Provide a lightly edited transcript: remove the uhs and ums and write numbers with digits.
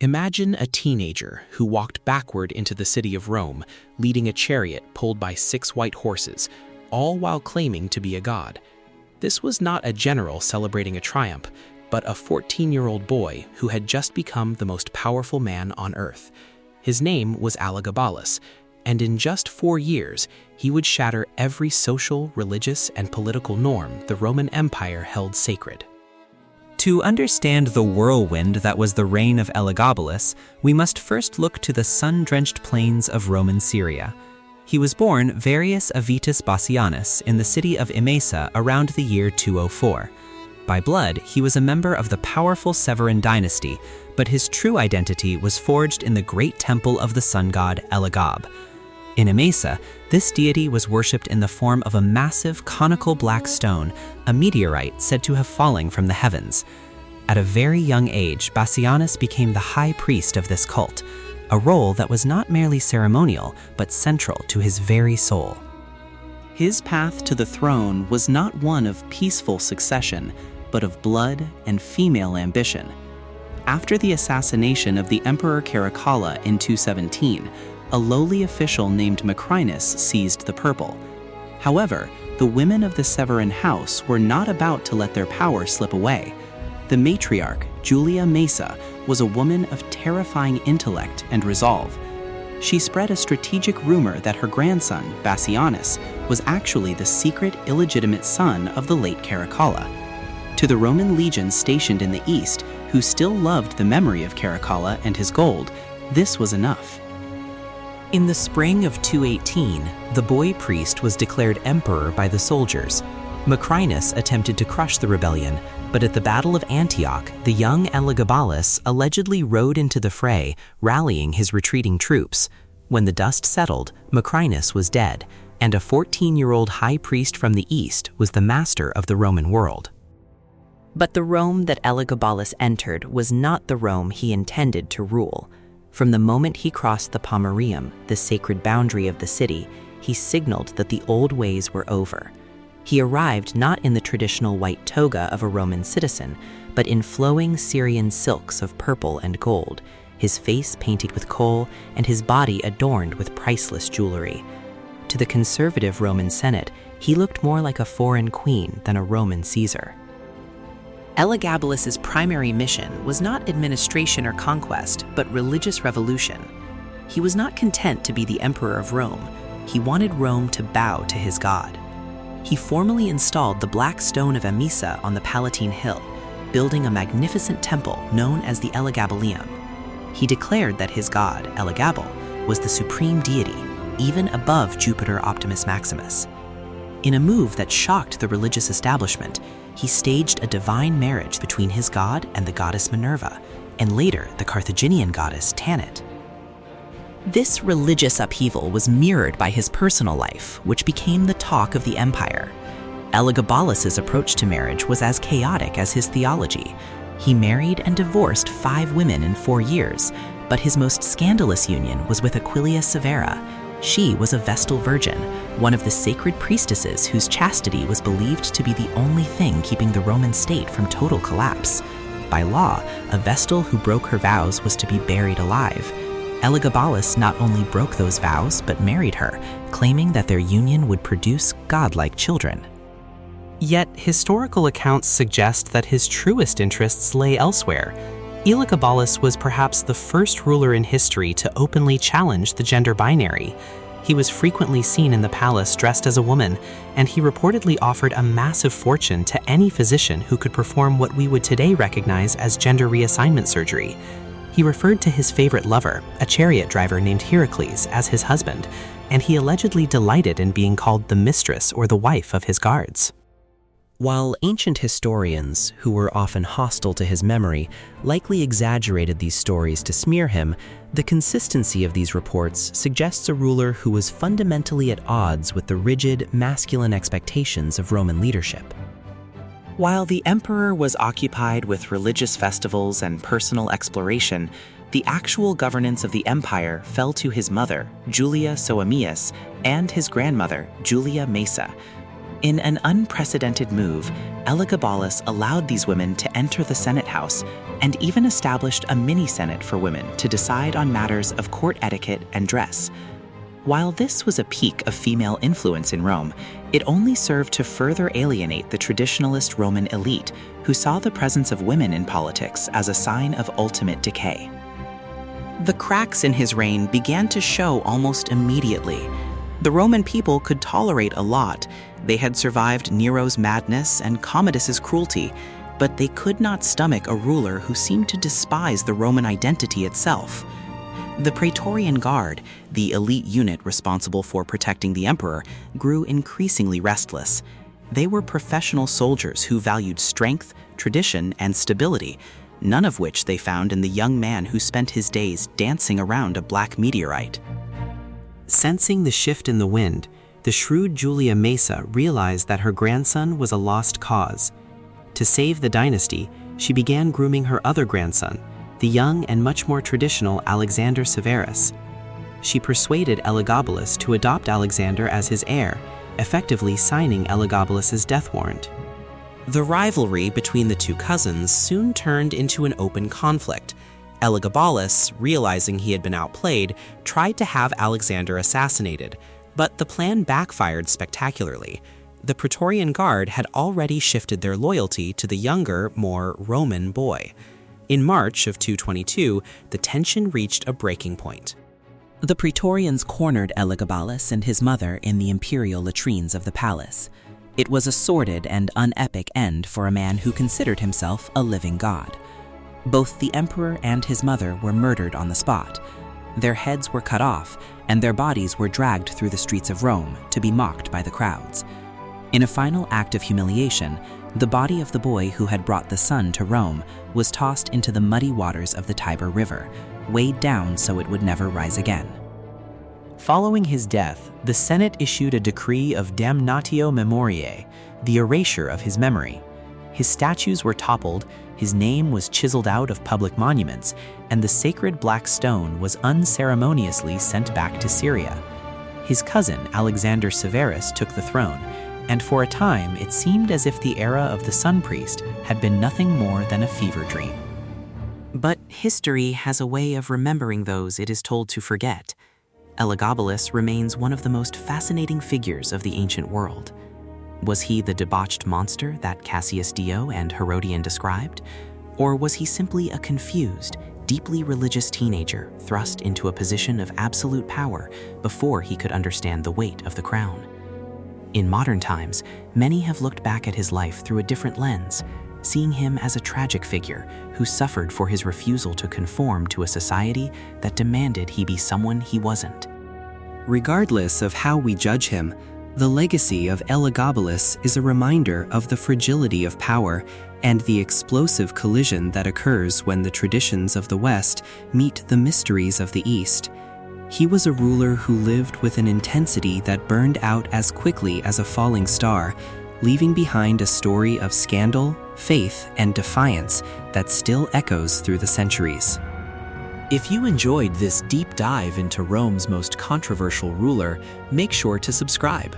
Imagine a teenager who walked backward into the city of Rome, leading a chariot pulled by 6 white horses, all while claiming to be a god. This was not a general celebrating a triumph, but a 14-year-old boy who had just become the most powerful man on earth. His name was Elagabalus, and in just 4 years, he would shatter every social, religious, and political norm the Roman Empire held sacred. To understand the whirlwind that was the reign of Elagabalus, we must first look to the sun-drenched plains of Roman Syria. He was born Varius Avitus Bassianus in the city of Emesa around the year 204. By blood, he was a member of the powerful Severan dynasty, but his true identity was forged in the great temple of the sun god Elagab. In Emesa, this deity was worshipped in the form of a massive conical black stone, a meteorite said to have fallen from the heavens. At a very young age, Bassianus became the high priest of this cult, a role that was not merely ceremonial, but central to his very soul. His path to the throne was not one of peaceful succession, but of blood and female ambition. After the assassination of the Emperor Caracalla in 217, a lowly official named Macrinus seized the purple. However, the women of the Severan house were not about to let their power slip away. The matriarch, Julia Maesa, was a woman of terrifying intellect and resolve. She spread a strategic rumor that her grandson, Bassianus, was actually the secret illegitimate son of the late Caracalla. To the Roman legions stationed in the east, who still loved the memory of Caracalla and his gold, this was enough. In the spring of 218, the boy priest was declared emperor by the soldiers. Macrinus attempted to crush the rebellion, but at the Battle of Antioch, the young Elagabalus allegedly rode into the fray, rallying his retreating troops. When the dust settled, Macrinus was dead, and a 14-year-old high priest from the east was the master of the Roman world. But the Rome that Elagabalus entered was not the Rome he intended to rule. From the moment he crossed the Pomerium, the sacred boundary of the city, he signaled that the old ways were over. He arrived not in the traditional white toga of a Roman citizen, but in flowing Syrian silks of purple and gold, his face painted with kohl and his body adorned with priceless jewelry. To the conservative Roman Senate, he looked more like a foreign queen than a Roman Caesar. Elagabalus's primary mission was not administration or conquest, but religious revolution. He was not content to be the emperor of Rome. He wanted Rome to bow to his god. He formally installed the Black Stone of Emesa on the Palatine Hill, building a magnificent temple known as the Elagabalus. He declared that his god, Elagabal, was the supreme deity, even above Jupiter Optimus Maximus. In a move that shocked the religious establishment, he staged a divine marriage between his god and the goddess Minerva, and later the Carthaginian goddess Tanit. This religious upheaval was mirrored by his personal life, which became the talk of the empire. Elagabalus's approach to marriage was as chaotic as his theology. He married and divorced 5 women in 4 years, but his most scandalous union was with Aquilia Severa. She was a Vestal virgin, one of the sacred priestesses whose chastity was believed to be the only thing keeping the Roman state from total collapse. By law, a Vestal who broke her vows was to be buried alive. Elagabalus not only broke those vows, but married her, claiming that their union would produce godlike children. Yet, historical accounts suggest that his truest interests lay elsewhere. Elagabalus was perhaps the first ruler in history to openly challenge the gender binary. He was frequently seen in the palace dressed as a woman, and he reportedly offered a massive fortune to any physician who could perform what we would today recognize as gender reassignment surgery. He referred to his favorite lover, a chariot driver named Heracles, as his husband, and he allegedly delighted in being called the mistress or the wife of his guards. While ancient historians, who were often hostile to his memory, likely exaggerated these stories to smear him, the consistency of these reports suggests a ruler who was fundamentally at odds with the rigid, masculine expectations of Roman leadership. While the emperor was occupied with religious festivals and personal exploration, the actual governance of the empire fell to his mother, Julia Soaemias, and his grandmother, Julia Maesa. In an unprecedented move, Elagabalus allowed these women to enter the Senate House and even established a mini-Senate for women to decide on matters of court etiquette and dress. While this was a peak of female influence in Rome, it only served to further alienate the traditionalist Roman elite who saw the presence of women in politics as a sign of ultimate decay. The cracks in his reign began to show almost immediately. The Roman people could tolerate a lot. They had survived Nero's madness and Commodus's cruelty, but they could not stomach a ruler who seemed to despise the Roman identity itself. The Praetorian Guard, the elite unit responsible for protecting the emperor, grew increasingly restless. They were professional soldiers who valued strength, tradition, and stability, none of which they found in the young man who spent his days dancing around a black meteorite. Sensing the shift in the wind, the shrewd Julia Maesa realized that her grandson was a lost cause. To save the dynasty, she began grooming her other grandson, the young and much more traditional Alexander Severus. She persuaded Elagabalus to adopt Alexander as his heir, effectively signing Elagabalus's death warrant. The rivalry between the two cousins soon turned into an open conflict. Elagabalus, realizing he had been outplayed, tried to have Alexander assassinated, but the plan backfired spectacularly. The Praetorian Guard had already shifted their loyalty to the younger, more Roman boy. In March of 222, the tension reached a breaking point. The Praetorians cornered Elagabalus and his mother in the imperial latrines of the palace. It was a sordid and unepic end for a man who considered himself a living god. Both the emperor and his mother were murdered on the spot. Their heads were cut off, and their bodies were dragged through the streets of Rome to be mocked by the crowds. In a final act of humiliation, the body of the boy who had brought the sun to Rome was tossed into the muddy waters of the Tiber River, weighed down so it would never rise again. Following his death, the Senate issued a decree of damnatio memoriae, the erasure of his memory. His statues were toppled, his name was chiseled out of public monuments, and the sacred black stone was unceremoniously sent back to Syria. His cousin, Alexander Severus, took the throne, and for a time it seemed as if the era of the Sun Priest had been nothing more than a fever dream. But history has a way of remembering those it is told to forget. Elagabalus remains one of the most fascinating figures of the ancient world. Was he the debauched monster that Cassius Dio and Herodian described? Or was he simply a confused, deeply religious teenager thrust into a position of absolute power before he could understand the weight of the crown? In modern times, many have looked back at his life through a different lens, seeing him as a tragic figure who suffered for his refusal to conform to a society that demanded he be someone he wasn't. Regardless of how we judge him, the legacy of Elagabalus is a reminder of the fragility of power and the explosive collision that occurs when the traditions of the West meet the mysteries of the East. He was a ruler who lived with an intensity that burned out as quickly as a falling star, leaving behind a story of scandal, faith, and defiance that still echoes through the centuries. If you enjoyed this deep dive into Rome's most controversial ruler, make sure to subscribe.